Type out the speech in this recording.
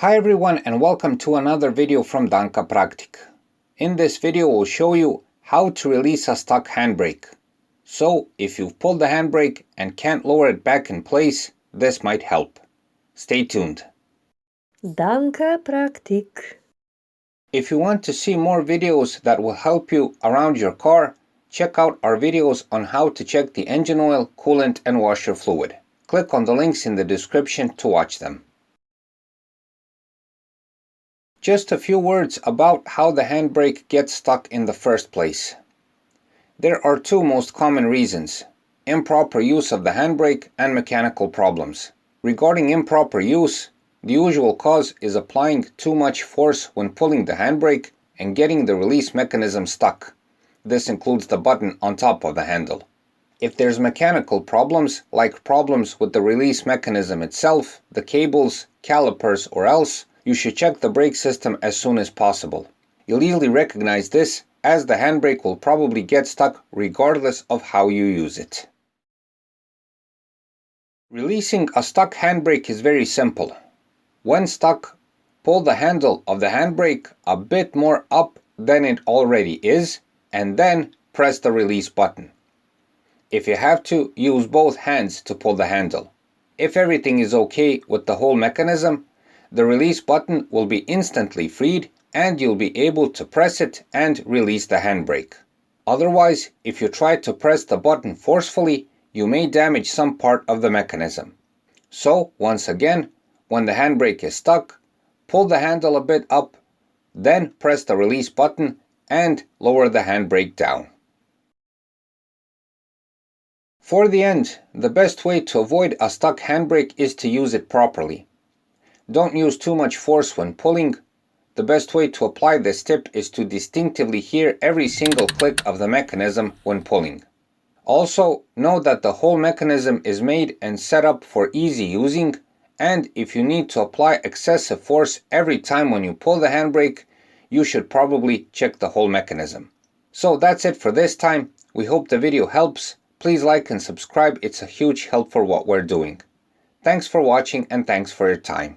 Hi everyone and welcome to another video from Danka Praktik. In this video we'll show you how to release a stuck handbrake. So if you've pulled the handbrake and can't lower it back in place, this might help. Stay tuned. Danka Praktik. If you want to see more videos that will help you around your car, check out our videos on how to check the engine oil, coolant and washer fluid. Click on the links in the description to watch them. Just a few words about how the handbrake gets stuck in the first place. There are two most common reasons: improper use of the handbrake and mechanical problems. Regarding improper use, the usual cause is applying too much force when pulling the handbrake and getting the release mechanism stuck. This includes the button on top of the handle. If there's mechanical problems, like problems with the release mechanism itself, the cables, calipers, or else, you should check the brake system as soon as possible. You'll easily recognize this, as the handbrake will probably get stuck regardless of how you use it. Releasing a stuck handbrake is very simple. When stuck, pull the handle of the handbrake a bit more up than it already is, and then press the release button. If you have to, use both hands to pull the handle. If everything is okay with the whole mechanism, the release button will be instantly freed and you'll be able to press it and release the handbrake. Otherwise, if you try to press the button forcefully, you may damage some part of the mechanism. So, once again, when the handbrake is stuck, pull the handle a bit up, then press the release button and lower the handbrake down. For the end, the best way to avoid a stuck handbrake is to use it properly. Don't use too much force when pulling. The best way to apply this tip is to distinctively hear every single click of the mechanism when pulling. Also, know that the whole mechanism is made and set up for easy using, and if you need to apply excessive force every time when you pull the handbrake, you should probably check the whole mechanism. So that's it for this time. We hope the video helps. Please like and subscribe, it's a huge help for what we're doing. Thanks for watching and thanks for your time.